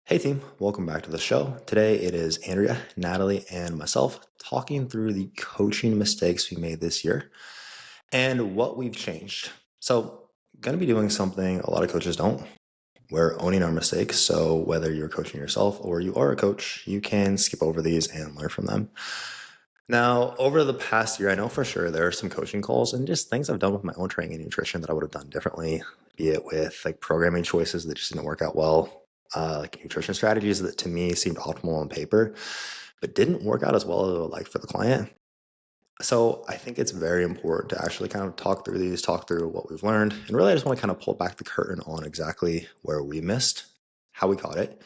Hey team, welcome back to the show. Today it is Andrea, Natalie, and myself talking through the coaching mistakes we made this year and what we've changed. So, going to be doing something a lot of coaches don't. We're owning our mistakes. So, whether you're coaching yourself or you are a coach, you can skip over these and learn from them. Now, over the past year, I know for sure there are some coaching calls and just things I've done with my own training and nutrition that I would have done differently, be it with like programming choices that just didn't work out well, like nutrition strategies that to me seemed optimal on paper, but didn't work out as well as I would like for the client. So I think it's very important to actually kind of talk through these, talk through what we've learned, and really I just want to kind of pull back the curtain on exactly where we missed, how we caught it,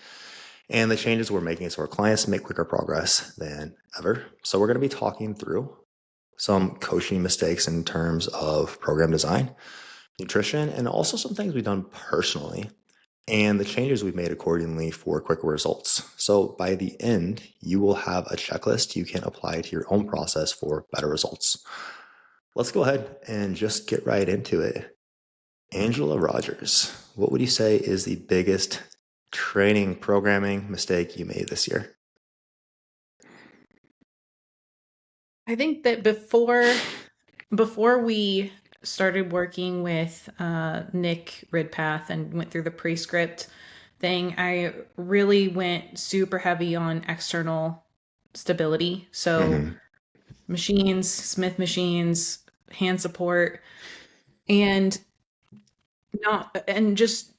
and the changes we're making so our clients make quicker progress than ever. So we're going to be talking through some coaching mistakes in terms of program design, nutrition, and also some things we've done personally and the changes we've made accordingly for quicker results. So by the end, you will have a checklist you can apply to your own process for better results. Let's go ahead and just get right into it. Angela Rogers, what would you say is the biggest training programming mistake you made this year? I think that before we started working with Nick Ridpath and went through the prescript thing, I really went super heavy on external stability. So Mm-hmm. machines, Smith machines, hand support, and not and just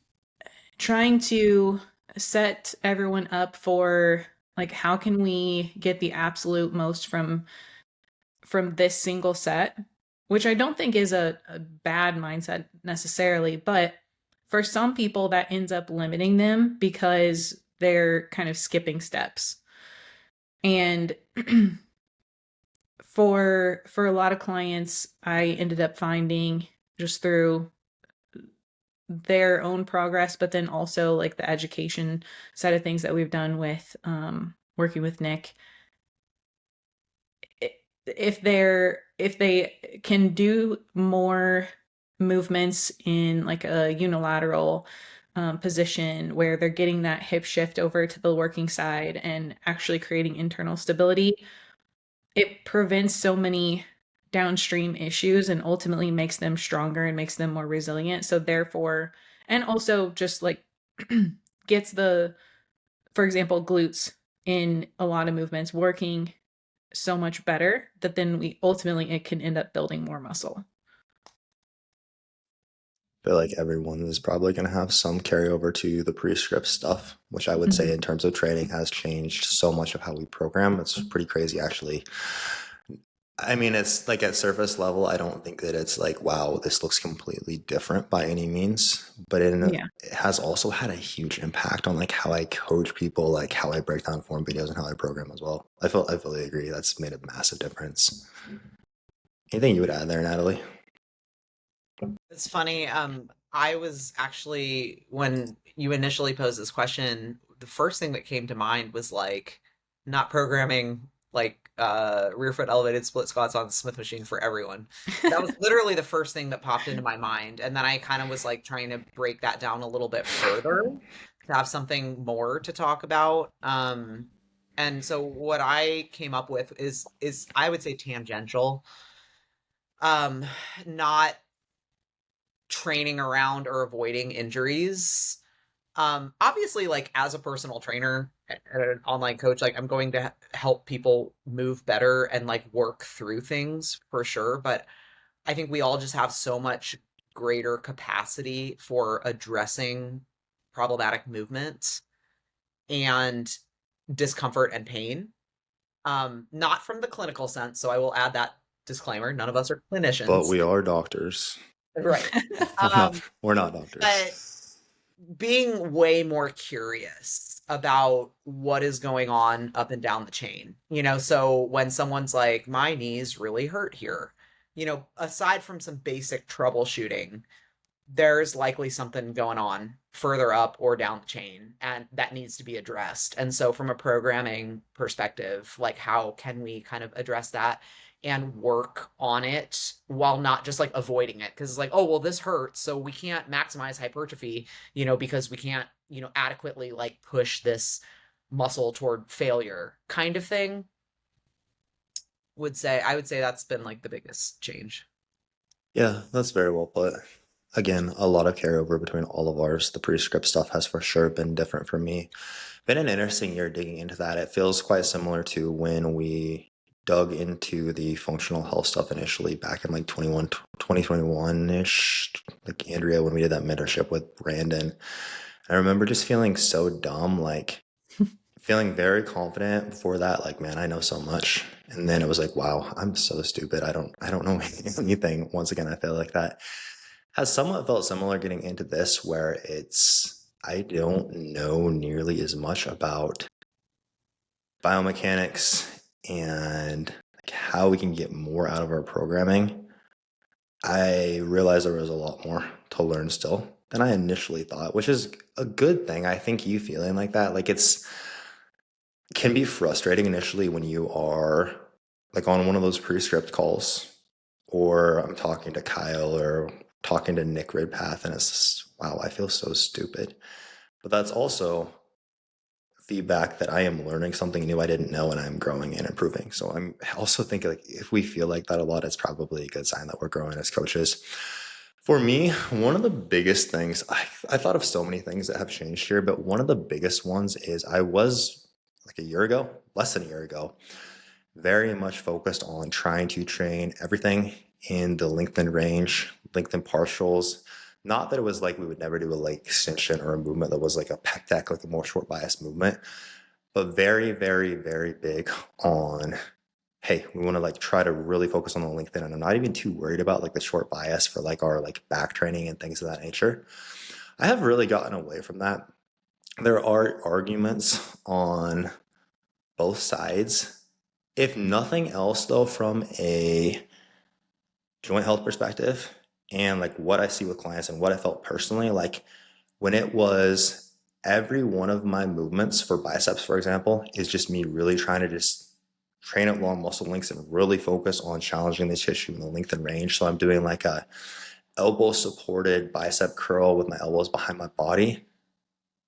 trying to set everyone up for like how can we get the absolute most from this single set, which I don't think is a bad mindset necessarily, but for some people that ends up limiting them because they're kind of skipping steps. And for a lot of clients, I ended up finding just through their own progress, but then also like the education side of things that we've done with working with Nick, if they can do more movements in like a unilateral position where they're getting that hip shift over to the working side and actually creating internal stability, it prevents so many downstream issues and ultimately makes them stronger and makes them more resilient. So therefore, and also just like gets the, for example, glutes in a lot of movements working so much better that then we ultimately it can end up building more muscle. I feel like everyone is probably going to have some carryover to the pre-script stuff, which I would say Mhm. in terms of training has changed so much of how we program. It's pretty crazy, actually. I mean, it's like at surface level, I don't think that it's like, wow, this looks completely different by any means, but Yeah. it has also had a huge impact on like how I coach people, like how I break down form videos and how I program as well. I fully agree. That's made a massive difference. Anything you would add there, Natalie? It's funny. I was actually, when you initially posed this question, the first thing that came to mind was like not programming like rear foot elevated split squats on Smith machine for everyone. That was literally the first thing that popped into my mind. And then I kind of was like trying to break that down a little bit further to have something more to talk about. And so what I came up with is I would say tangential. Um, not training around or avoiding injuries. Obviously, like as a personal trainer and an online coach, like I'm going to help people move better and like work through things for sure. But I think we all just have so much greater capacity for addressing problematic movements and discomfort and pain. Not from the clinical sense. So I will add that disclaimer. None of us are But clinicians. we are doctors. Right. not Um, we're not doctors. but being way more curious about what is going on up and down the chain. So when someone's like, my knees really hurt here, aside from some basic troubleshooting, there's likely something going on further up or down the chain, and that needs to be addressed. And so, from a programming perspective, like, how can we kind of address that and work on it while not just like avoiding it, because it's like, oh well, this hurts, so we can't maximize hypertrophy, because we can't, adequately like push this muscle toward failure kind of thing. I would say that's been like the biggest change. Yeah, that's very well put. Again, a lot of carryover between all of ours. The prescript stuff has for sure been different for me. Been an interesting year digging into that. It feels quite similar to when we dug into the functional health stuff initially back in like 2021-ish, like Andrea, when we did that mentorship with Brandon. I remember just feeling so dumb, like feeling very confident before that, like, man, I know so much. And then it was like, wow, I'm so stupid. I don't know anything. Once again, I feel like that has somewhat felt similar getting into this, where I don't know nearly as much about biomechanics and like how we can get more out of our programming. I realized there was a lot more to learn still than I initially thought, which is a good thing. I think you feeling like that, like it's can be frustrating initially when you are like on one of those pre-script calls, or I'm talking to Kyle or talking to Nick Ridpath, and it's just, wow, I feel so stupid. But that's also feedback that I am learning something new I didn't know, and I'm growing and improving. So I'm also thinking like if we feel like that a lot, it's probably a good sign that we're growing as coaches. For me, one of the biggest things, I thought of so many things that have changed here, but one of the biggest ones is I was like a year ago, less than a year ago, very much focused on trying to train everything in the lengthened range, lengthened partials. Not that it was like we would never do a leg extension or a movement that was like a pec deck, like a more short bias movement, but very, very, very big on, hey, we want to like try to really focus on the lengthen. And I'm not even too worried about like the short bias for like our like back training and things of that nature. I have really gotten away from that. There are arguments on both sides. If nothing else, though, from a joint health perspective and like what I see with clients and what I felt personally, like when it was every one of my movements for biceps, for example, is just me really trying to just train at long muscle lengths and really focus on challenging the tissue in the length and range. So I'm doing like a elbow supported bicep curl with my elbows behind my body.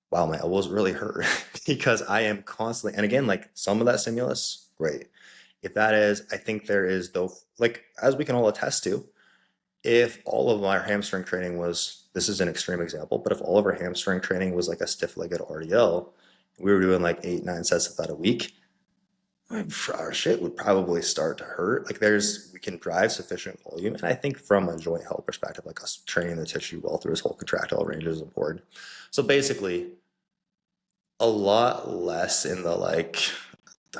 Wow, my elbows really hurt because I am constantly, and again, like some of that stimulus, great. If that is, I think there is though, like as we can all attest to, if all of our hamstring training was, this is an extreme example, but if all of our hamstring training was like a stiff-legged RDL, we were doing like 8, 9 sets of that a week, our shit would probably start to hurt. Like we can drive sufficient volume. And I think from a joint health perspective, like us training the tissue well through its whole contractile range is important. So basically, a lot less in the like,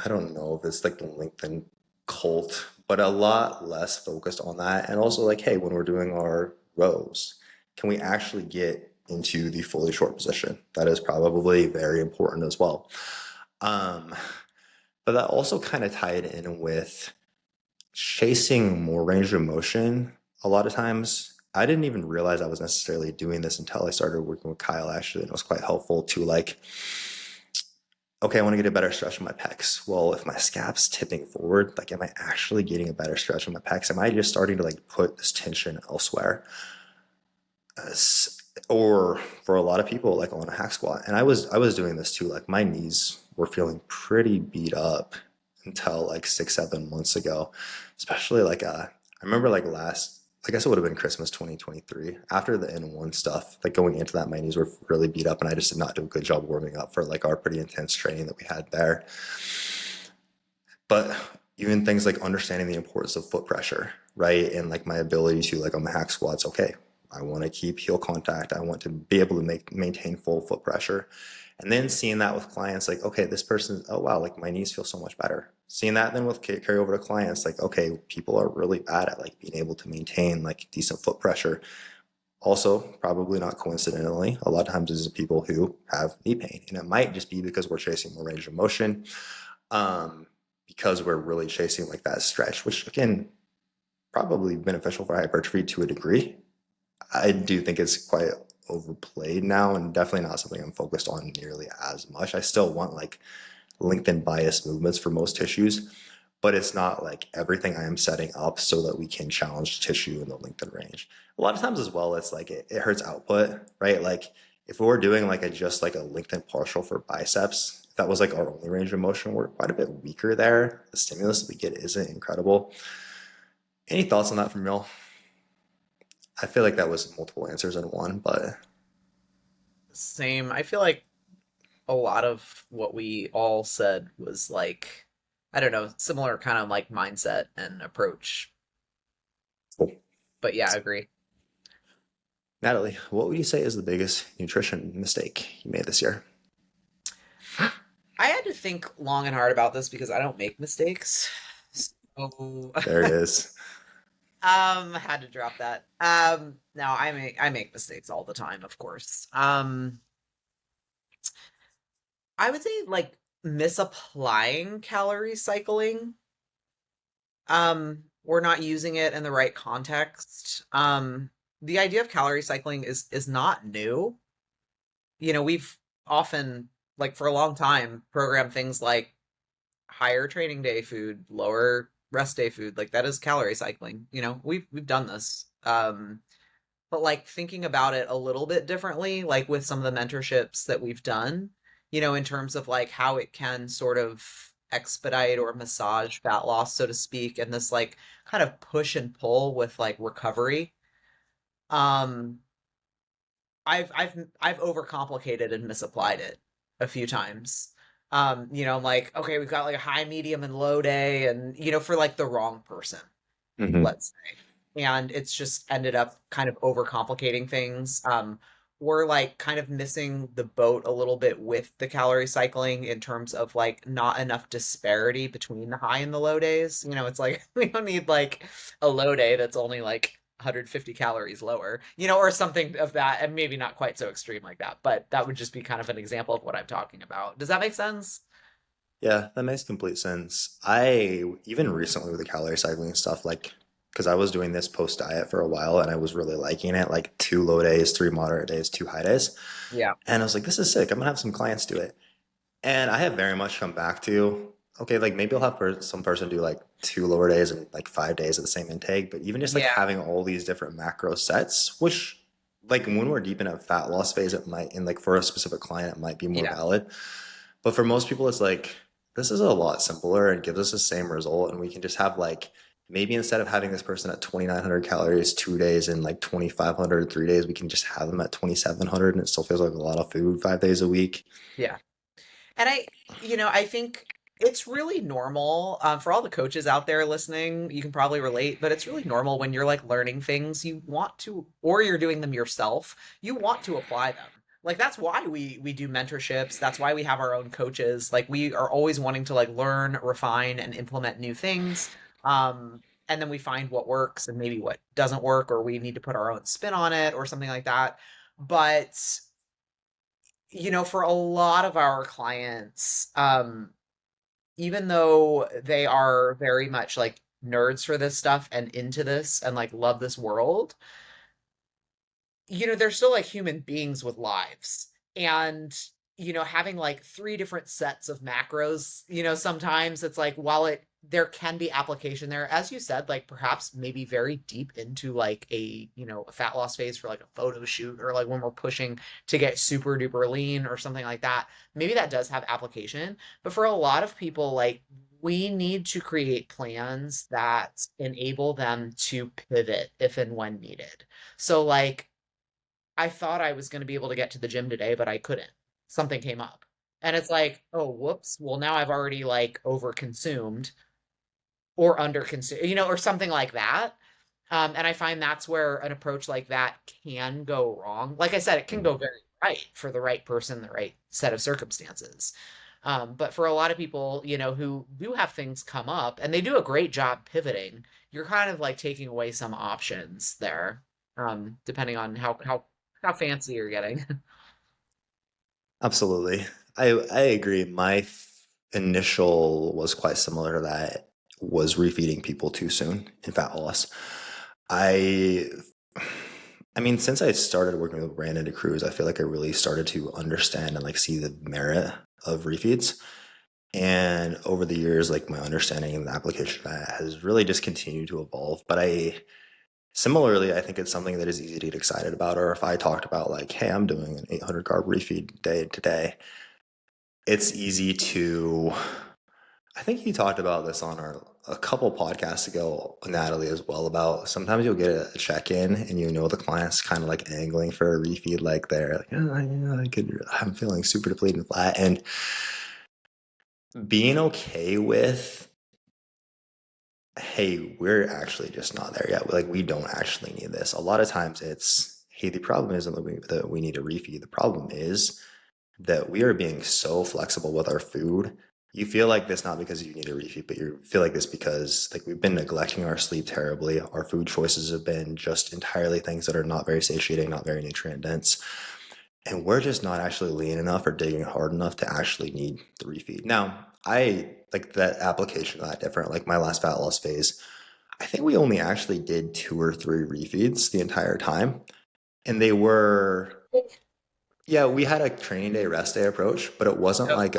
I don't know if it's like the lengthen cult, but a lot less focused on that. And also like, hey, when we're doing our rows, can we actually get into the fully short position? That is probably very important as well. But that also kind of tied in with chasing more range of motion. A lot of times I didn't even realize I was necessarily doing this until I started working with Kyle, actually. And it was quite helpful to like, okay, I want to get a better stretch in my pecs. Well, if my scap's tipping forward, like, am I actually getting a better stretch in my pecs? Am I just starting to like put this tension elsewhere? Or for a lot of people, like on a hack squat, and I was doing this too. Like my knees were feeling pretty beat up until like 6, 7 months ago, especially like I remember like I guess it would have been Christmas 2023. After the N1 stuff, like going into that, my knees were really beat up, and I just did not do a good job warming up for like our pretty intense training that we had there. But even things like understanding the importance of foot pressure, right? And like my ability to like on the hack squats, okay, I want to keep heel contact. I want to be able to maintain full foot pressure. And then seeing that with clients, like, okay, this person, oh wow, like my knees feel so much better. Seeing that then with carry over to clients, like, okay, people are really bad at like being able to maintain like decent foot pressure. Also, probably not coincidentally, a lot of times this is people who have knee pain, and it might just be because we're chasing more range of motion, because we're really chasing like that stretch, which again, probably beneficial for hypertrophy to a degree. I do think it's quite overplayed now, and definitely not something I'm focused on nearly as much. I still want like lengthened bias movements for most tissues, but it's not like everything I am setting up so that we can challenge tissue in the length and range. A lot of times as well, it's like it hurts output, right? Like if we were doing like a just like a lengthened partial for biceps, if that was like our only range of motion, we're quite a bit weaker there. The stimulus that we get isn't incredible. Any thoughts on that from y'all? I feel like that was multiple answers in one, but Same. I feel like a lot of what we all said was like, I don't know, similar kind of like mindset and approach. cool. But yeah, I agree. Natalie, what would you say is the biggest nutrition mistake you made this year? I had to think long and hard about this because I don't make mistakes. So, There it is. had to drop that. No, I make mistakes all the time, of course. I would say like misapplying calorie cycling. Or not using it in the right context. The idea of calorie cycling is not new. We've often, like for a long time, programmed things like higher training day food, lower rest day food. Like that is calorie cycling. We've done this. But like thinking about it a little bit differently, like with some of the mentorships that we've done, in terms of like how it can sort of expedite or massage fat loss, so to speak, and this like kind of push and pull with like recovery. Um, I've overcomplicated and misapplied it a few times. I'm like, okay, we've got like a high, medium, and low day, and for like the wrong person, Hmm. let's say. And it's just ended up kind of overcomplicating things. We're like kind of missing the boat a little bit with the calorie cycling in terms of like not enough disparity between the high and the low days. It's like we don't need like a low day that's only like 150 calories lower, or something of that, and maybe not quite so extreme like that, but that would just be kind of an example of what I'm talking about. Does that make sense? Yeah, that makes complete sense. I even recently with the calorie cycling stuff, like, because I was doing this post diet for a while and I was really liking it, like two low days, three moderate days, two high days. Yeah. And I was like, this is sick. I'm gonna have some clients do it. And I have very much come back to, okay, like maybe I'll have some person do like two lower days and like 5 days of the same intake, but even just like Yeah. having all these different macro sets, which like when we're deep in a fat loss phase, it might, and like for a specific client, it might be more Yeah. valid. But for most people, it's like, this is a lot simpler and gives us the same result. And we can just have like, maybe instead of having this person at 2,900 calories 2 days and like 2,500 3 days, we can just have them at 2,700 and it still feels like a lot of food 5 days a week. Yeah. And I think it's really normal for all the coaches out there listening. You can probably relate, but it's really normal when you're like learning things you want to, or you're doing them yourself. You want to apply them. Like that's why we do mentorships. That's why we have our own coaches. Like we are always wanting to like learn, refine, and implement new things. And then we find what works and maybe what doesn't work, or we need to put our own spin on it, or something like that. But for a lot of our clients, even though they are very much like nerds for this stuff and into this and like love this world, they're still like human beings with lives. And, having like three different sets of macros, sometimes it's like, while there can be application there, as you said, like perhaps maybe very deep into like a fat loss phase for like a photo shoot, or like when we're pushing to get super duper lean or something like that, maybe that does have application. But for a lot of people, like we need to create plans that enable them to pivot if and when needed. So like I thought I was going to be able to get to the gym today, but I couldn't. Something came up. And it's like, oh, whoops. Well, now I've already like overconsumed or underconsumed, or something like that. And I find that's where an approach like that can go wrong. Like I said, it can go very right for the right person, the right set of circumstances. But for a lot of people, who do have things come up and they do a great job pivoting, you're kind of like taking away some options there, depending on how fancy you're getting. Absolutely. I agree. My initial was quite similar to that, was refeeding people too soon in fat loss. I I mean, since I started working with Brandon to Cruz, I feel like I really started to understand and like see the merit of refeeds. And over the years, like my understanding and the application of that has really just continued to evolve. But similarly, I think it's something that is easy to get excited about. Or if I talked about like, hey, I'm doing an 800 carb refeed day today, it's easy to, I think you talked about this on our a couple podcasts ago, Natalie, as well, about sometimes you'll get a check-in and the client's kind of like angling for a refeed, like they're like, oh, I'm feeling super depleted and flat. And being okay with, hey, we're actually just not there yet. Like, we don't actually need this. A lot of times it's, hey, the problem isn't that we need a refeed. The problem is that we are being so flexible with our food. You feel like this not because you need a refeed, but you feel like this because like we've been neglecting our sleep terribly. Our food choices have been just entirely things that are not very satiating, not very nutrient dense. And we're just not actually lean enough or digging hard enough to actually need the refeed. Now, I like that application of that different. Like my last fat loss phase, I think we only actually did 2 or 3 refeeds the entire time. And they were, yeah, we had a training day, rest day approach, but it wasn't Yep. like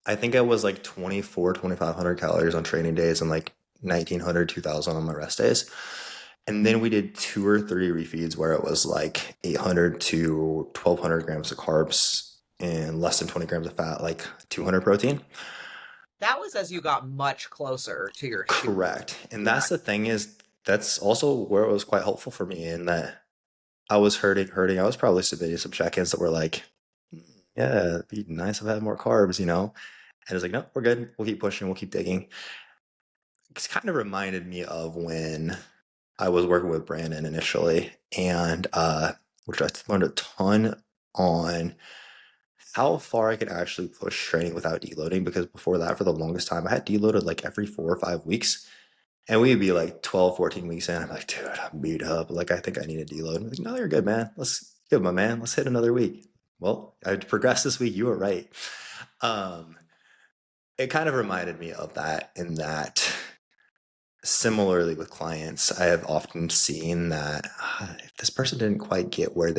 I think I was like 2,500 calories on training days and like 1,900, 2,000 on my rest days. And then we did 2 or 3 refeeds where it was like 800 to 1,200 grams of carbs and less than 20 grams of fat, like 200 protein. That was as you got much closer to your shoot. Correct. And Yeah. that's the thing is that's also where it was quite helpful for me in that I was hurting. I was probably submitting some check-ins that were like, yeah, it'd be nice if I had more carbs, And it's like, no, we're good. We'll keep pushing. We'll keep digging. It's kind of reminded me of when I was working with Brandon initially, and which I learned a ton on how far I could actually push training without deloading. Because before that, for the longest time, I had deloaded like every 4 or 5 weeks. And we'd be like 12, 14 weeks in. I'm like, dude, I'm beat up. Like, I think I need a deload. I'm like, no, you're good, man. Let's give my man. Let's hit another week. Well, I progressed this week. You were right. Um, it kind of reminded me of that in that similarly with clients, I have often seen that if this person didn't quite get where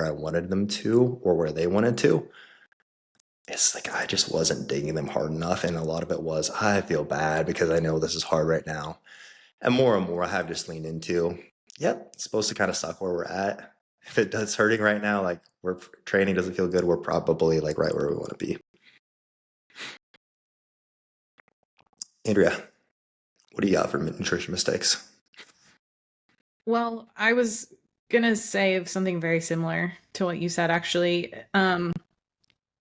I wanted them to or where they wanted to, it's like I just wasn't digging them hard enough. And a lot of it was I feel bad because I know this is hard right now. And more I have just leaned into, yep, it's supposed to kind of suck where we're at. If it does hurting right now, like we're training doesn't feel good, we're probably like right where we want to be. Andrea, what do you got for nutrition mistakes? Well, I was gonna say something very similar to what you said, actually.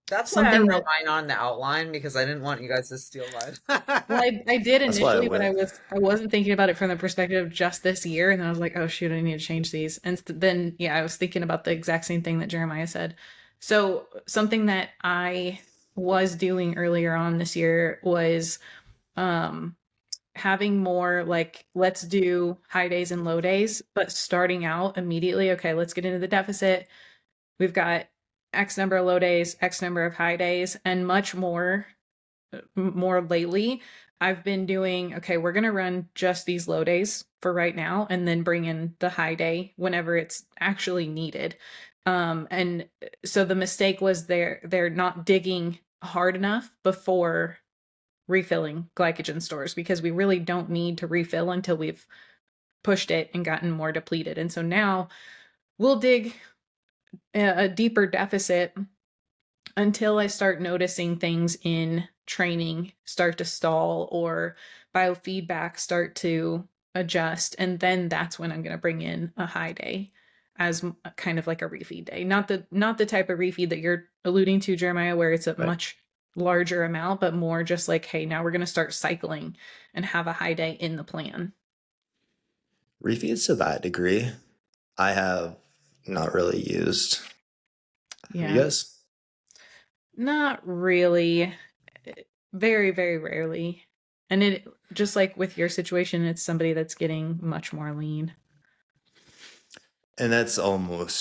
That's why I Something wrote that, mine on the outline because I didn't want you guys to steal mine. well, I did That's why I initially, but went. I wasn't thinking about it from the perspective of just this year, and then I was like, oh shoot, I need to change these. And then yeah, I was thinking about the exact same thing that Jeremiah said. So something that I was doing earlier on this year was um having more like, let's do high days and low days, but starting out immediately, okay, let's get into the deficit. We've got X number of low days, X number of high days, and much more lately. I've been doing, okay, we're going to run just these low days for right now and then bring in the high day whenever it's actually needed. And so the mistake was they're not digging hard enough before refilling glycogen stores, because we really don't need to refill until we've pushed it and gotten more depleted. And so now we'll dig a deeper deficit until I start noticing things in training start to stall or biofeedback start to adjust. And then that's when I'm going to bring in a high day as kind of like a refeed day. Not the type of refeed that you're alluding to, Jeremiah, where it's a Right. much larger amount, but more just like, hey, now we're going to start cycling and have a high day in the plan. Refeeds to that degree, I have not really used. Have you Yeah. guys? Not really. Very, very rarely. And it, just like with your situation, it's somebody that's getting much more lean. And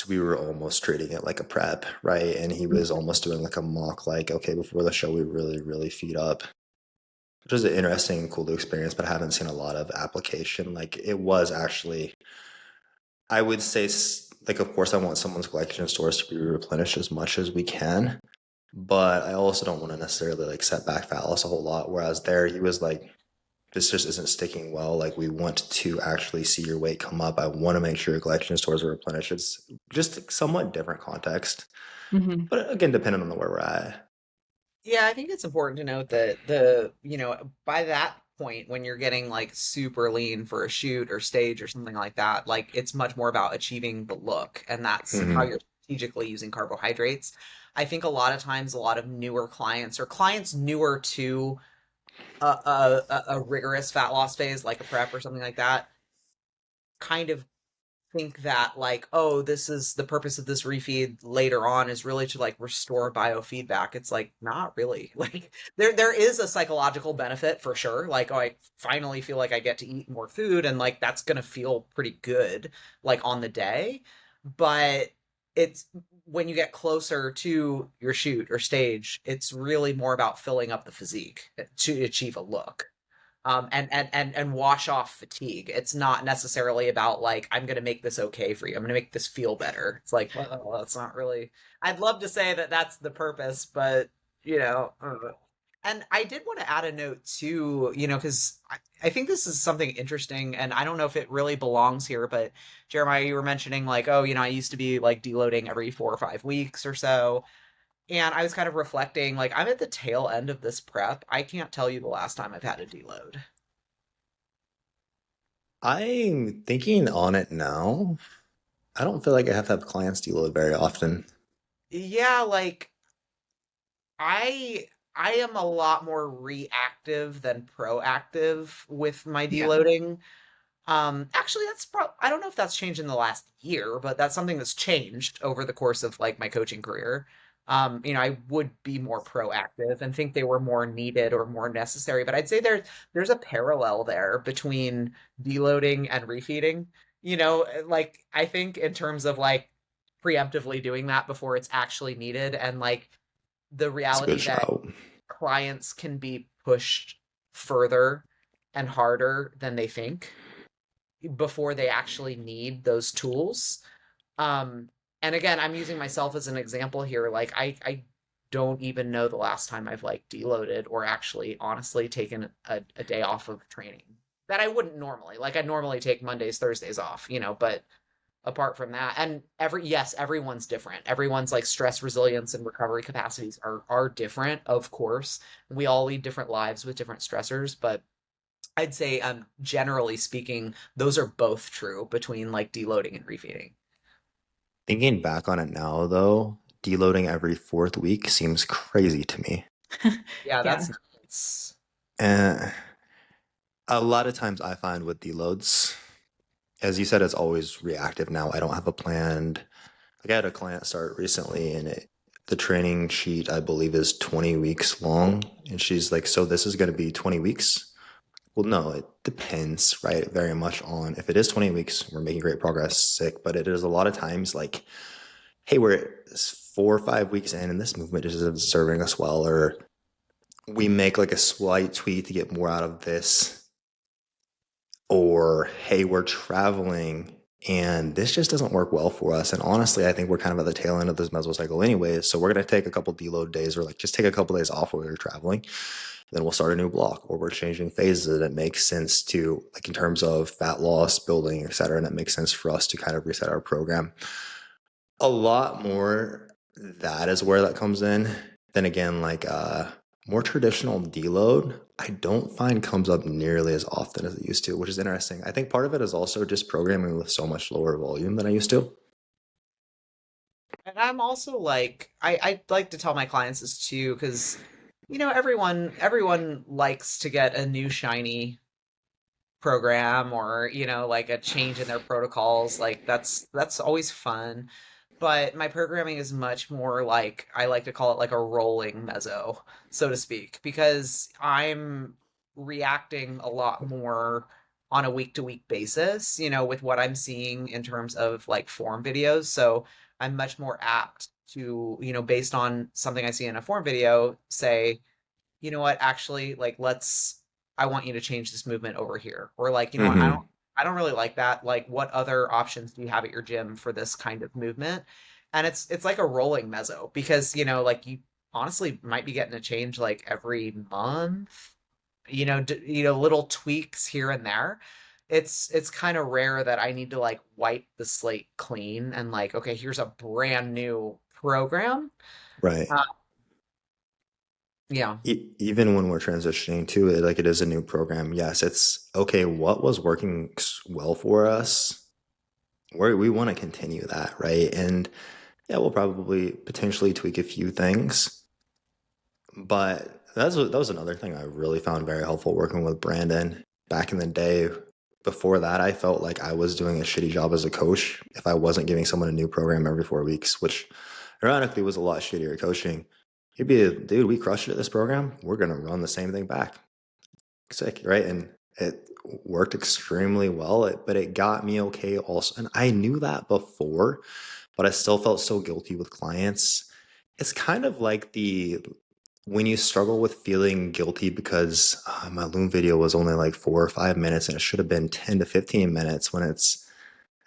we were almost treating it like a prep, right? And he was almost doing like a mock, like, okay, before the show, we really, really feed up, which was an interesting, cool experience, but I haven't seen a lot of application. Like, it was actually, I would say, like, of course, I want someone's glycogen stores to be replenished as much as we can. but I also don't want to necessarily like set back fat loss a whole lot. Whereas there, he was like, this just isn't sticking well. Like, we want to actually see your weight come up. I want to make sure your glycogen stores are replenished. It's just somewhat different context. Hmm. But again, depending on where we're at. Yeah, I think it's important to note that by that point when you're getting like super lean for a shoot or stage or something like that, like it's much more about achieving the look, and that's how Hmm. you're strategically using carbohydrates. I think a lot of times a lot of newer clients or clients newer to a rigorous fat loss phase like a prep or something like that kind of think that like, oh, this is the purpose of this refeed later on is really to like restore biofeedback. It's like not really. Like there is a psychological benefit for sure. Like, oh, I finally feel like I get to eat more food and like that's gonna feel pretty good like on the day. But it's when you get closer to your shoot or stage, it's really more about filling up the physique to achieve a look and wash off fatigue. It's not necessarily about like I'm going to make this okay for you. I'm going to make this feel better. It's like, well, that's not really. I'd love to say that that's the purpose, but I don't know. And I did want to add a note too, because I think this is something interesting, and I don't know if it really belongs here, but Jeremiah, you were mentioning like, oh, I used to be like deloading every 4 or 5 weeks or so. And I was kind of reflecting, like, I'm at the tail end of this prep. I can't tell you the last time I've had a deload. I'm thinking on it now. I don't feel like I have to have clients deload very often. Yeah, like I I am a lot more reactive than proactive with my Yeah. deloading. Actually, I don't know if that's changed in the last year, but that's something that's changed over the course of like my coaching career. I would be more proactive and think they were more needed or more necessary, but I'd say there's a parallel there between deloading and refeeding. Like I think in terms of like preemptively doing that before it's actually needed and like the It's a good reality that shout. clients can be pushed further and harder than they think before they actually need those tools. Um, and again, I'm using myself as an example here. Like I don't even know the last time I've like deloaded or actually honestly taken a day off of training that I wouldn't normally. Like I normally take Mondays, Thursdays off, but apart from that, and yes, everyone's different. Everyone's like stress resilience and recovery capacities are different, of course. We all lead different lives with different stressors, but I'd say, generally speaking, those are both true between like deloading and refeeding. Thinking back on it now, though, deloading every fourth week seems crazy to me. Yeah, Yeah. that's nuts. And a lot of times I find with deloads, as you said, it's always reactive now. I don't have a planned. Like, I had a client start recently, and the training sheet I believe is 20 weeks long, and she's like, "So this is going to be 20 weeks?" Well, no, it depends, right? Very much on if it is 20 weeks, we're making great progress, sick. But it is a lot of times like, hey, we're 4 or 5 weeks in, and this movement just isn't serving us well, or we make like a slight tweak to get more out of this, or hey, we're traveling and this just doesn't work well for us. And honestly, I think we're kind of at the tail end of this mesocycle anyways. So we're going to take a couple deload days or like just take a couple days off while we're traveling. Then we'll start a new block or we're changing phases. And it makes sense to, like, in terms of fat loss, building, et cetera. And it makes sense for us to kind of reset our program a lot more. That is where that comes in. Then again, like more traditional deload, I don't find comes up nearly as often as it used to, which is interesting. I think part of it is also just programming with so much lower volume than I used to. And I'm also like, I like to tell my clients this too, because everyone likes to get a new shiny program or like a change in their protocols. Like that's always fun, but my programming is much more like I like to call it like a rolling mezzo, so to speak, because I'm reacting a lot more on a week to week basis, with what I'm seeing in terms of like form videos. So I'm much more apt to, based on something I see in a form video, say, you know what, actually, like I want you to change this movement over here. Or like, Hmm. I don't really like that. Like, what other options do you have at your gym for this kind of movement? And it's like a rolling mezzo because, like honestly might be getting a change like every month. Little tweaks here and there. It's kind of rare that I need to like wipe the slate clean and like, okay, here's a brand new program. Right. Uh, yeah. Even when we're transitioning to it, like it is a new program. Yes, it's okay. What was working well for us? We want to continue that, right? And yeah, we'll probably potentially tweak a few things. But that was another thing I really found very helpful working with Brandon back in the day. Before that, I felt like I was doing a shitty job as a coach if I wasn't giving someone a new program every 4 weeks, which ironically was a lot shittier coaching. He'd be, dude, we crushed it at this program. We're gonna run the same thing back. Sick, right? And it worked extremely well, but it got me okay also. And I knew that before, but I still felt so guilty with clients. It's kind of like the when you struggle with feeling guilty because my Loom video was only like 4 or 5 minutes and it should have been 10 to 15 minutes when it's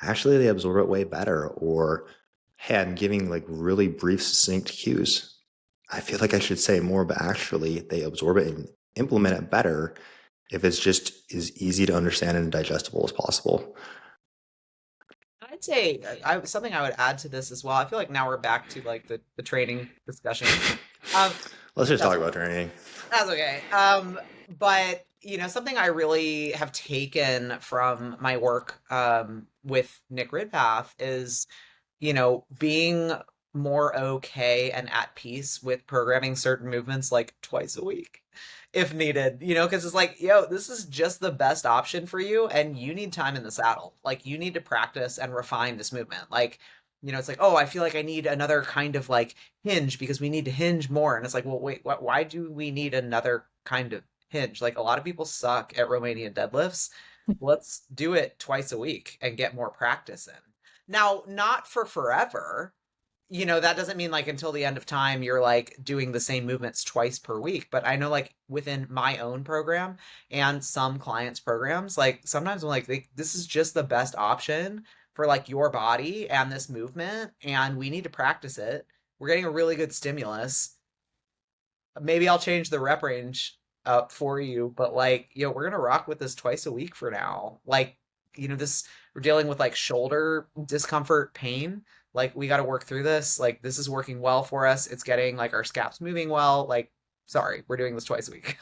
actually they absorb it way better. Or, hey, I'm giving like really brief, succinct cues. I feel like I should say more, but actually they absorb it and implement it better if it's just as easy to understand and digestible as possible. I'd say something I would add to this as well. I feel like now we're back to like the training discussion. Um, Let's just that's talk about training. That's okay. But something I really have taken from my work with Nick Ridpath is, being more okay and at peace with programming certain movements like twice a week if needed, because it's like, yo, this is just the best option for you and you need time in the saddle. Like you need to practice and refine this movement. Like, it's like, oh, I feel like I need another kind of like hinge because we need to hinge more. And it's like, well, wait, why do we need another kind of hinge? Like a lot of people suck at Romanian deadlifts. Let's do it twice a week and get more practice in. Now, not for forever. That doesn't mean like until the end of time you're like doing the same movements twice per week. But I know like within my own program and some clients' programs, like sometimes I'm like, this is just the best option for like your body and this movement, and we need to practice it. We're getting a really good stimulus. Maybe I'll change the rep range up for you, but like, we're gonna rock with this twice a week for now. Like, this we're dealing with like shoulder discomfort, pain. Like, we got to work through this. Like, this is working well for us. It's getting like our scaps moving well. Like, sorry, we're doing this twice a week.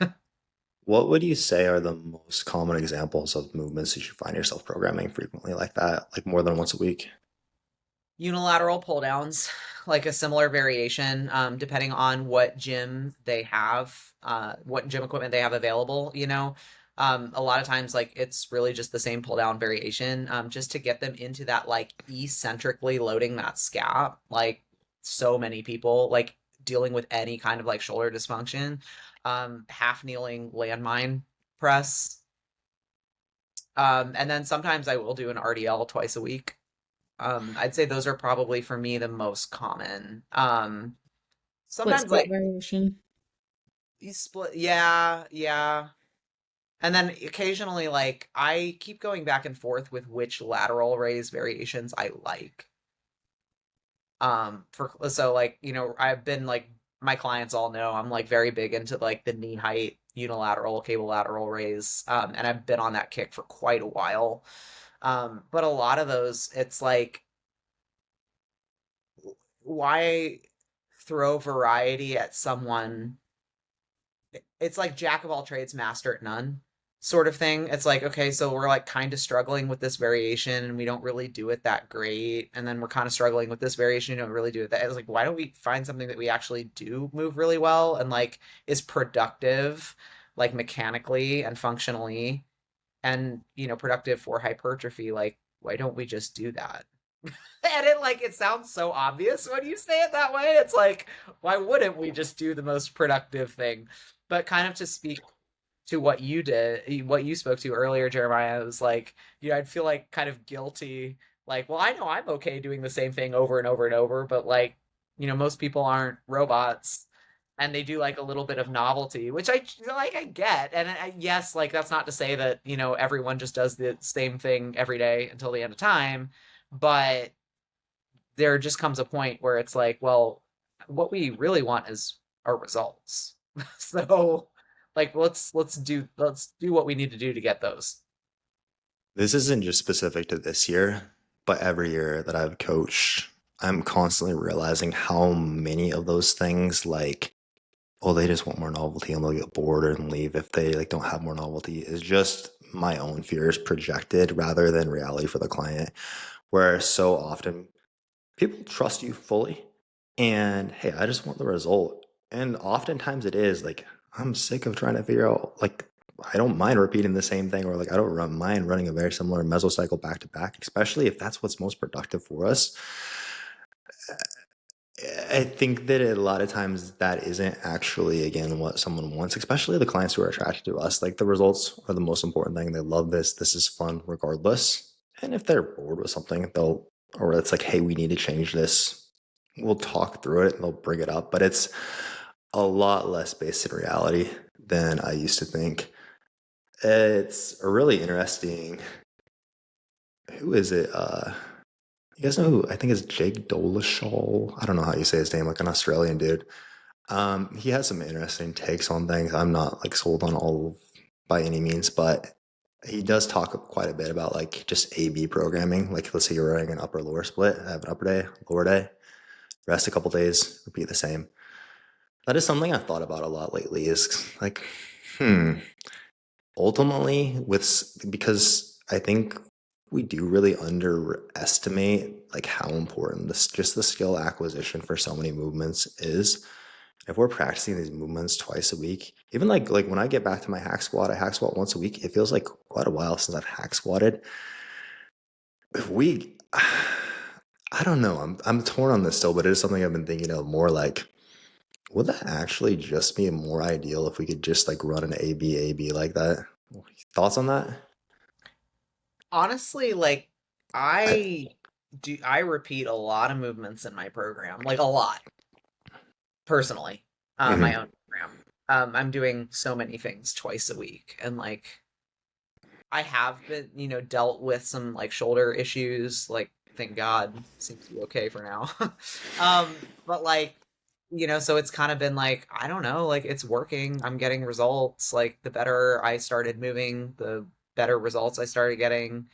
What would you say are the most common examples of movements that you find yourself programming frequently like that, like more than once a week? Unilateral pull downs, like a similar variation, depending on what gym they have, what gym equipment they have available, a lot of times like it's really just the same pull down variation, just to get them into that like eccentrically loading that scap. Like so many people like dealing with any kind of like shoulder dysfunction, half kneeling landmine press. And then sometimes I will do an RDL twice a week. I'd say those are probably for me the most common. Sometimes Split like variation. you split, yeah, yeah. And then occasionally like I keep going back and forth with which lateral raise variations I like. For so like, I've been like my clients all know I'm like very big into like the knee height unilateral cable lateral raise. And I've been on that kick for quite a while. But a lot of those, it's like why throw variety at someone? It's like jack of all trades, master at none sort of thing. It's like, okay, so we're like kind of struggling with this variation and we don't really do it that great. And then we're kind of struggling with this variation, and don't really do it that. It's like, why don't we find something that we actually do move really well and like is productive, like mechanically and functionally, and productive for hypertrophy? Like, why don't we just do that? And it sounds so obvious when you say it that way. It's like, why wouldn't we just do the most productive thing? But kind of to speak to what you did, what you spoke to earlier, Jeremiah, was like, I'd feel like kind of guilty. Like, well, I know I'm okay doing the same thing over and over and over, but like, most people aren't robots and they do like a little bit of novelty, which I get. And yes, like that's not to say that, everyone just does the same thing every day until the end of time, but there just comes a point where it's like, well, what we really want is our results. So like let's do what we need to do to get those. This isn't just specific to this year, but every year that I've coached, I'm constantly realizing how many of those things, like, oh, they just want more novelty and they'll get bored and leave if they like don't have more novelty, is just my own fears projected rather than reality for the client. Where so often people trust you fully and hey, I just want the result. And oftentimes it is like, I'm sick of trying to figure out, like, I don't mind repeating the same thing, or like, I don't mind running a very similar mesocycle back to back, especially if that's what's most productive for us. I think that a lot of times that isn't actually, again, what someone wants, especially the clients who are attracted to us. Like the results are the most important thing. They love this. This is fun regardless. And if they're bored with something, or it's like, hey, we need to change this. We'll talk through it and they'll bring it up. But it's a lot less based in reality than I used to think. It's a really interesting. Who is it? You guys know who I think is Jake Dolashall? I don't know how you say his name, like an Australian dude. He has some interesting takes on things. I'm not like sold on all by any means, but he does talk quite a bit about like just A/B programming. Like let's say you're running an upper lower split, have an upper day, lower day, rest a couple days, repeat the same. That is something I've thought about a lot lately. Is like, hmm, ultimately because I think we do really underestimate like how important this just the skill acquisition for so many movements is. If we're practicing these movements twice a week, even like when I get back to my hack squat, I hack squat once a week. It feels like quite a while since I've hack squatted. If we I don't know. I'm torn on this still, but it is something I've been thinking of more. Like, would that actually just be more ideal if we could just like run an AB like that? Thoughts on that? Honestly, like I, I repeat a lot of movements in my program, like a lot personally, my mhm. own program. I'm doing so many things twice a week, and like I have been, dealt with some like shoulder issues. Like, thank God, seems to be okay for now. But like, so it's kind of been like, I don't know, like it's working. I'm getting results. Like the better I started moving, the better results I started getting,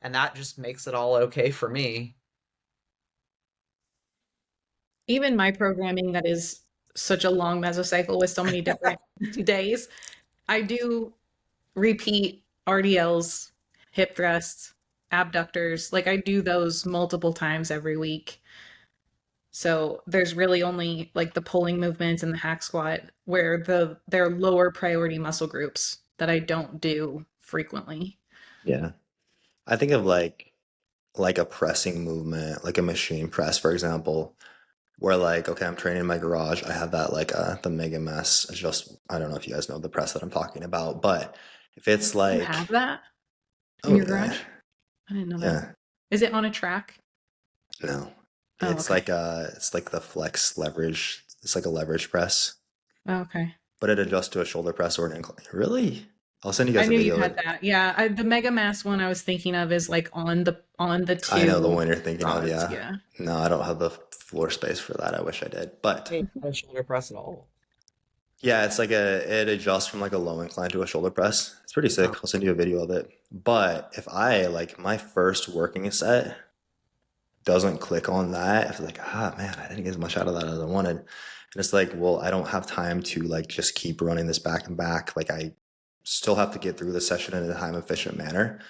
and that just makes it all okay for me. Even my programming that is such a long mesocycle with so many different days, I do repeat RDLs, hip thrusts, abductors. Like I do those multiple times every week. So there's really only like the pulling movements and the hack squat where they're lower priority muscle groups that I don't do frequently. Yeah. I think of like a pressing movement, like a machine press, for example, where like, okay, I'm training in my garage. I have that like the Mega Mass adjust. I don't know if you guys know the press that I'm talking about, but if it's You have like, that in oh your yeah, garage? I didn't know that. yeah, Is it on a track? no, Oh, okay. it's like the flex leverage. It's like a leverage press, Oh, okay. but it adjusts to a shoulder press or an incline. Really? I'll send you I guys a knew you video of had it. that. Yeah, the Mega Mass one I was thinking of is like on the I know the two one you're thinking of, rods. yeah. Yeah. No, I don't have the floor space for that. I wish I did. But Hey, no shoulder press at all. yeah, it's like it adjusts from like a low incline to a shoulder press. It's pretty sick. Oh. I'll send you a video of it. But if I like my first working set doesn't click on that, it's like, ah man, I didn't get as much out of that as I wanted. And it's like, well, I don't have time to like just keep running this back and back. Like I still have to get through the session in a time efficient manner.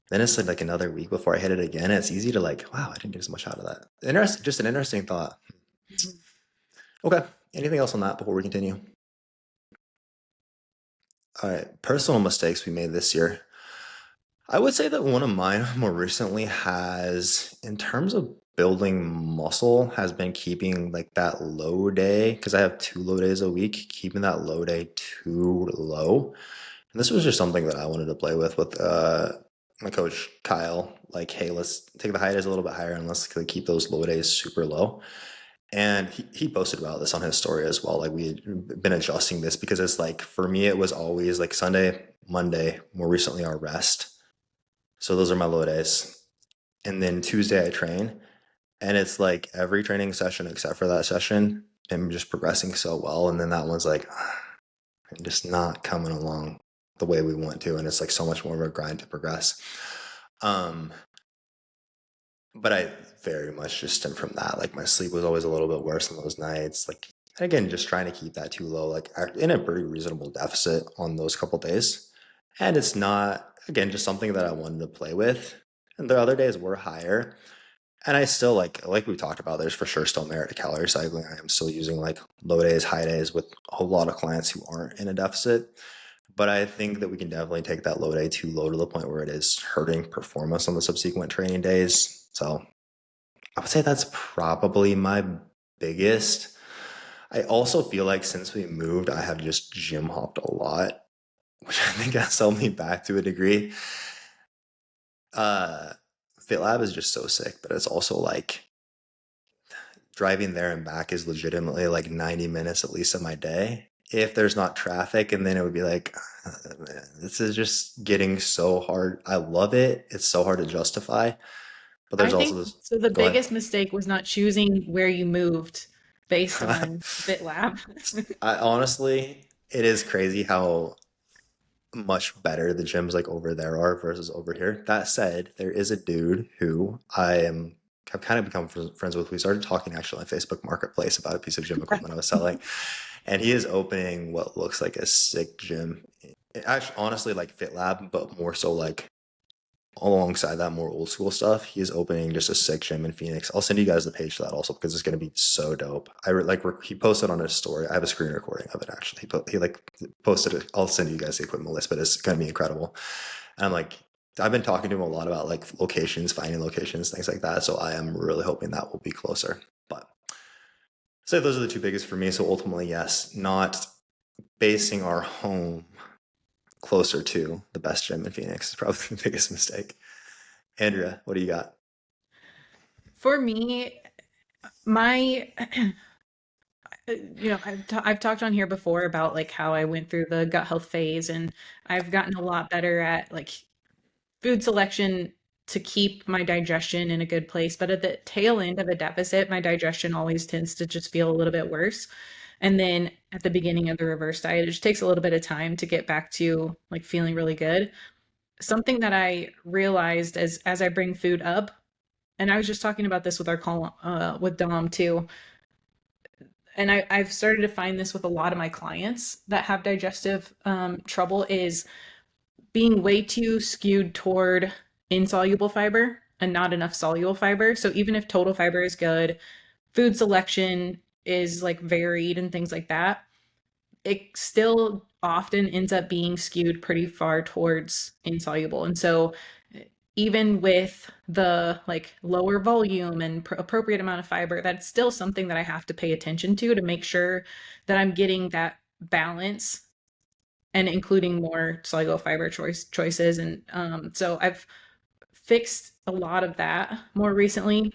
Then it's like another week before I hit it again. It's easy to like, wow, I didn't get as much out of that. Just an interesting thought. Mhm. Okay. Anything else on that before we continue? All right. Personal mistakes we made this year. I would say that one of mine more recently has, in terms of building muscle, has been keeping like that low day, because I have 2 low days a week, keeping that low day too low. And this was just something that I wanted to play with my coach Kyle. Like, hey, let's take the high days a little bit higher and let's like, keep those low days super low. And he posted about this on his story as well. Like we had been adjusting this because it's like for me it was always like Sunday, Monday, more recently our rest. So those are my low days. And then Tuesday I train. And it's like every training session except for that session, am just progressing so well, and then that one's like I'm just not coming along the way we want to, and it's like so much more of a grind to progress. Um, but I very much just stem from that. Like my sleep was always a little bit worse on those nights. Like again, just trying to keep that too low, like in a pretty reasonable deficit on those couple days. And it's not again just something that I wanted to play with. And the other days were higher. And I still like we talked about, there's for sure still merit to calorie cycling. I am still using like low days, high days with a whole lot of clients who aren't in a deficit. But I think that we can definitely take that low day too low to the point where it is hurting performance on the subsequent training days. So I would say that's probably my biggest. I also feel like since we moved, I have just gym hopped a lot, which I think has held me back to a degree. Uh, FitLab is just so sick, but it's also like driving there and back is legitimately like 90 minutes at least of my day if there's not traffic. And then it would be like, man, this is just getting so hard. I love it. It's so hard to justify. But I there's also think this. so. The Go ahead. biggest mistake was not choosing where you moved based on FitLab. I honestly, it is crazy how much better the gyms like over there are versus over here. That said, there is a dude who have kind of become friends with. We started talking actually on Facebook Marketplace about a piece of gym equipment I was selling, and he is opening what looks like a sick gym. Actually, honestly, like FitLab, but more so like alongside that more old school stuff, he is opening just a sick gym in Phoenix. I'll send you guys the page for that also because it's going to be so dope. He posted on his story. I have a screen recording of it actually. He like posted it. I'll send you guys the equipment list, but it's going to be incredible. And I'm like, I've been talking to him a lot about like locations, finding locations, things like that. So I am really hoping that will be closer. But so those are the two biggest for me. So ultimately, yes, not basing our home closer to the best gym in Phoenix is probably the biggest mistake. Andrea, what do you got? For me, my I've talked on here before about like how I went through the gut health phase, and I've gotten a lot better at like food selection to keep my digestion in a good place. But at the tail end of a deficit, my digestion always tends to just feel a little bit worse. And then at the beginning of the reverse diet, it just takes a little bit of time to get back to like feeling really good. Something that I realized as I bring food up, and I was just talking about this with our call with Dom too, and I've started to find this with a lot of my clients that have digestive trouble, is being way too skewed toward insoluble fiber and not enough soluble fiber. So even if total fiber is good, food selection is like varied and things like that, it still often ends up being skewed pretty far towards insoluble. And so even with the like lower volume and appropriate amount of fiber, that's still something that I have to pay attention to make sure that I'm getting that balance and including more soluble fiber choices. And so I've fixed a lot of that more recently,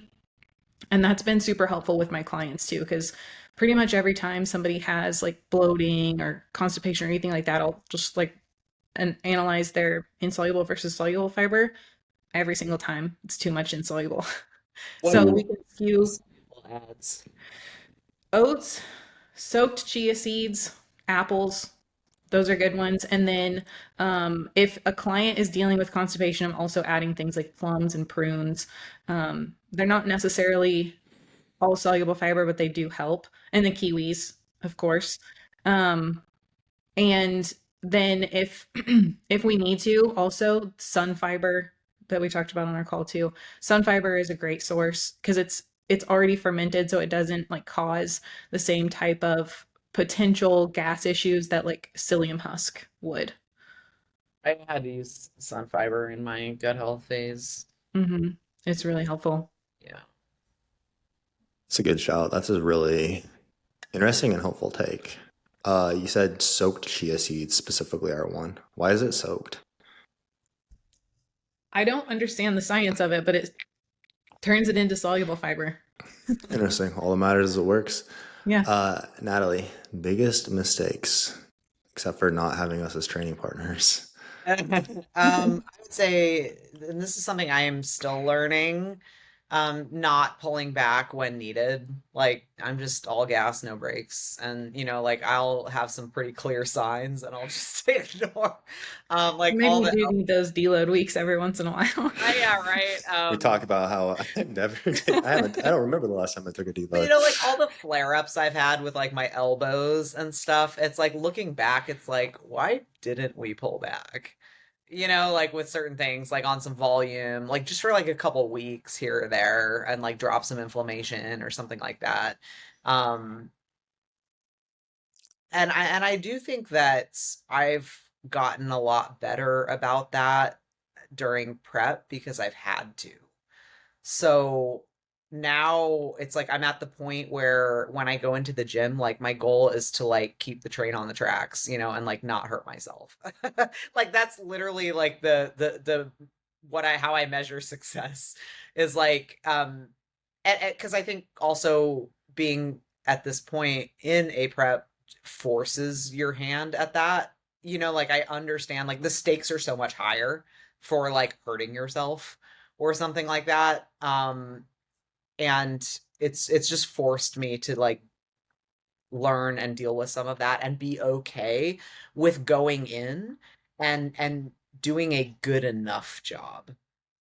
and that's been super helpful with my clients too, because pretty much every time somebody has like bloating or constipation or anything like that, I'll just like analyze their insoluble versus soluble fiber. Every single time it's too much insoluble. What So are we can skew ads? oats, soaked chia seeds, apples. Those are good ones. And then if a client is dealing with constipation, I'm also adding things like plums and prunes. They're not necessarily all soluble fiber, but they do help. And the kiwis, of course. Um, and then if if we need to, also sun fiber that we talked about on our call too. Sun fiber is a great source because it's already fermented, so it doesn't like cause the same type of potential gas issues that like psyllium husk would. I had to use sun fiber in my gut health phase. Hmm. It's really helpful. Yeah. It's a good shout. That's a really interesting and hopeful take. You said soaked chia seeds specifically are one. Why is it soaked? I don't understand the science of it, but it turns it into soluble fiber. Interesting. All that matters is it works. Yeah. Natalie, biggest mistakes, except for not having us as training partners. I would say, and this is something I am still learning. not pulling back when needed. Like I'm just all gas, no brakes. And like I'll have some pretty clear signs and I'll just ignore like Maybe all you the do need those deload weeks every once in a while. yeah, right. We talk about how I never I don't remember the last time I took a But deload. like all the flare-ups I've had with like my elbows and stuff, it's like looking back, it's like, why didn't we pull back? Like with certain things, like on some volume, like just for like a couple weeks here or there, and like drop some inflammation or something like that. Um, and I do think that I've gotten a lot better about that during prep because I've had to. So now it's like I'm at the point where when I go into the gym, like my goal is to like keep the train on the tracks, and like not hurt myself. Like that's literally like the what I how I measure success is like because I think also being at this point in a prep forces your hand at that. Like I understand like the stakes are so much higher for like hurting yourself or something like that. And it's just forced me to like learn and deal with some of that and be okay with going in and doing a good enough job.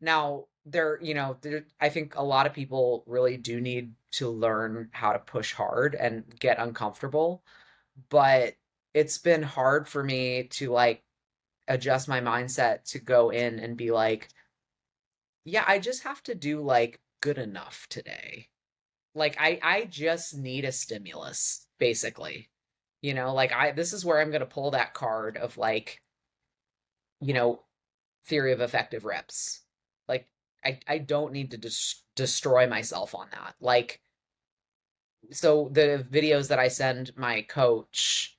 Now, I think a lot of people really do need to learn how to push hard and get uncomfortable, but it's been hard for me to like adjust my mindset to go in and be like, yeah, I just have to do like good enough today. Like I just need a stimulus, basically. Like I this is where I'm going to pull that card of like, you know, theory of effective reps. Like I don't need to destroy myself on that. Like so the videos that I send my coach,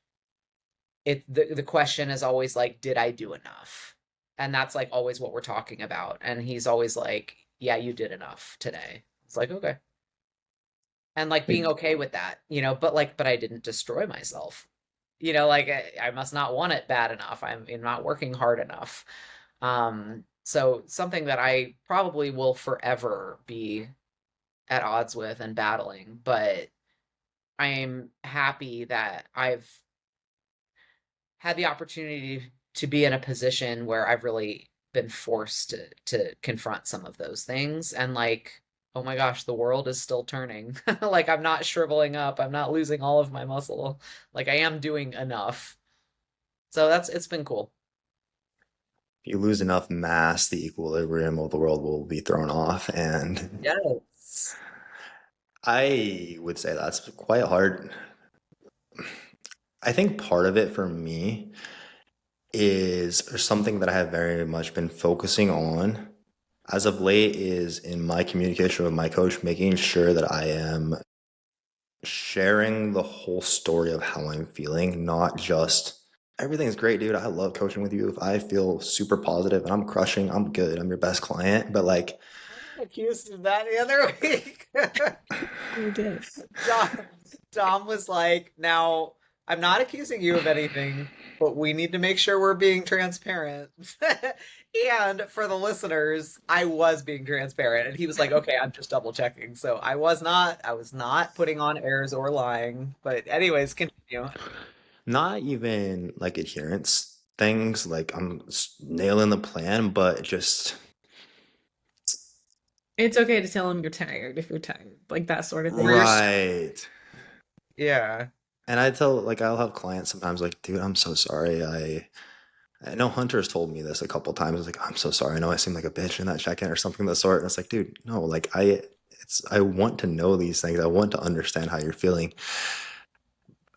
the question is always like, did I do enough? And that's like always what we're talking about. And he's always like, yeah, you did enough today. It's like, okay. And like being Like, okay with that, but I didn't destroy myself. Like I must not want it bad enough. I'm not working hard enough. So something that I probably will forever be at odds with and battling, but I'm happy that I've had the opportunity to be in a position where I've really been forced to confront some of those things and like, oh my gosh, the world is still turning. Like I'm not shriveling up, I'm not losing all of my muscle. Like I am doing enough. So it's been cool. if you lose enough mass, the equilibrium of the world will be thrown off. And Yes. I would say that's quite hard. I think part of it for me is or something that I have very much been focusing on as of late is in my communication with my coach, making sure that I am sharing the whole story of how I'm feeling, not just everything's great, dude. I love coaching with you. If I feel super positive and I'm crushing, I'm good. I'm your best client. But like, I got accused of that the other week. You did. Dom, Dom was like, now, I'm not accusing you of anything, but we need to make sure we're being transparent. And for the listeners, I was being transparent. And he was like, okay, I'm just double checking. So I was not putting on airs or lying. But anyways, continue. not even like adherence things, like I'm nailing the plan, but just It's okay to tell them you're tired if you're tired, like that sort of For thing. your, right. yeah. And I tell like I'll have clients sometimes like, dude, I'm so sorry. I know Hunter's told me this a couple times. It's like, I'm so sorry. I know I seem like a bitch in that check-in or something of the sort. And it's like, dude, no, like I want to know these things. I want to understand how you're feeling.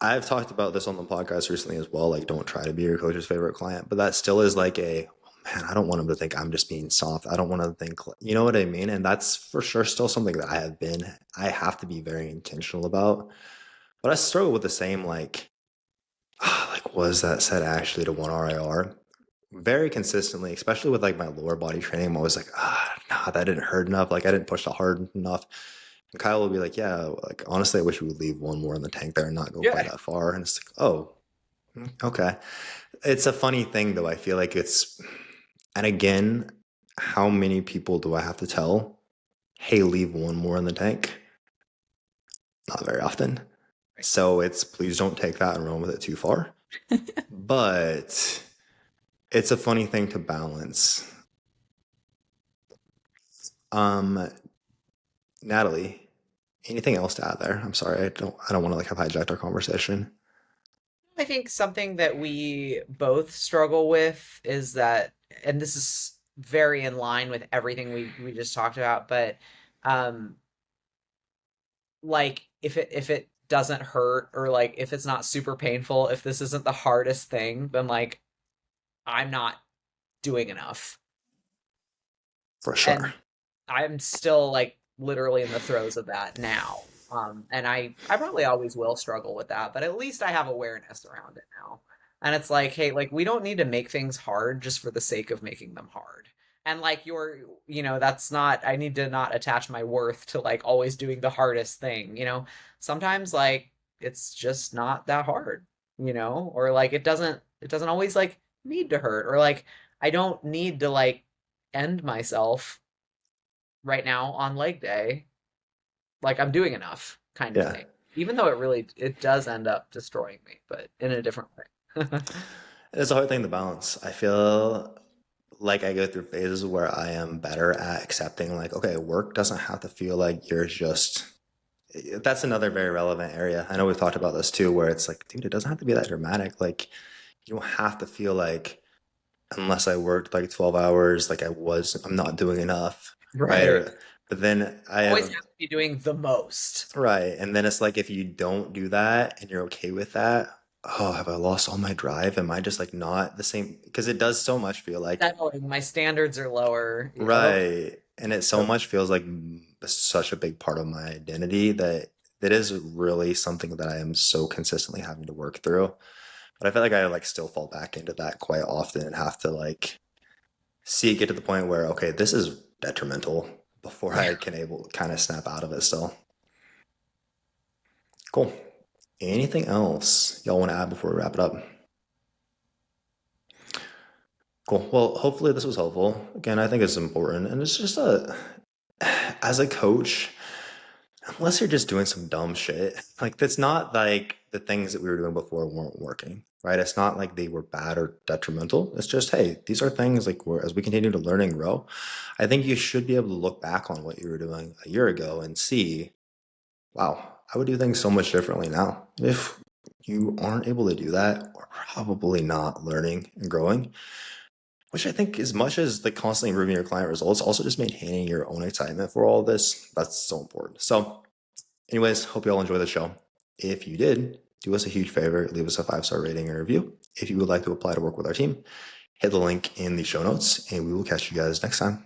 I've talked about this on the podcast recently as well. Like, don't try to be your coach's favorite client, but that still is like man, I don't want him to think I'm just being soft. I don't want to think, you know what I mean? And that's for sure still something that I have to be very intentional about. But I struggle with the same, like, was that said actually to one RIR? Very consistently, especially with like my lower body training, I'm always like, nah, that didn't hurt enough. Like I didn't push that hard enough. And Kyle will be like, yeah, like honestly, I wish we would leave one more in the tank there and not go quite Yeah. that far. And it's like, oh, okay. It's a funny thing though. I feel like and again, how many people do I have to tell? hey, leave one more in the tank. Not very often. Right. So it's please don't take that and run with it too far. But it's a funny thing to balance. Natalie, anything else to add there? I'm sorry, I don't want to like have hijacked our conversation. I think something that we both struggle with is that, and this is very in line with everything we just talked about, but um like if it doesn't hurt, or like if it's not super painful, if this isn't the hardest thing, then like I'm not doing enough. For sure. And I'm still like literally in the throes of that now. And I probably always will struggle with that, but at least I have awareness around it now. And it's like, hey, like we don't need to make things hard just for the sake of making them hard. And like that's not, I need to not attach my worth to like always doing the hardest thing, Sometimes like it's just not that hard, or like it doesn't always like need to hurt, or like I don't need to like end myself right now on leg day. Like I'm doing enough kind of Yeah. thing. Even though it does end up destroying me, but in a different way. It's a hard thing to balance. I feel like I go through phases where I am better at accepting, like, okay, work doesn't have to feel like you're just. That's another very relevant area. I know we've talked about this too, where it's like, dude, it doesn't have to be that dramatic. Like, you don't have to feel like, unless I worked like 12 hours, like I'm not doing enough, right? Right. But then I Always have, have to be doing the most. right. And then it's like, if you don't do that and you're okay with that, oh, have I lost all my drive? Am I just like not the same? Because it does so much feel like, Settling. My standards are lower. Oh, right. And it so much feels like such a big part of my identity that that is really something that I am so consistently having to work through. But I feel like I like still fall back into that quite often and have to like see it get to the point where, okay, this is detrimental before yeah. I can able kind of snap out of it still. Cool. Anything else y'all want to add before we wrap it up? Cool. Well, hopefully this was helpful. Again, I think it's important. And it's just as a coach, unless you're just doing some dumb shit, like that's not like the things that we were doing before weren't working, right? It's not like they were bad or detrimental. It's just, hey, these are things like as we continue to learn and grow, I think you should be able to look back on what you were doing a year ago and see, wow, I would do things so much differently now. If you aren't able to do that, we're probably not learning and growing, which I think, as much as the constantly improving your client results, also just maintaining your own excitement for all of this, that's so important. So, anyways, hope you all enjoy the show. If you did, do us a huge favor, leave us a 5-star rating and review. If you would like to apply to work with our team, hit the link in the show notes, and we will catch you guys next time.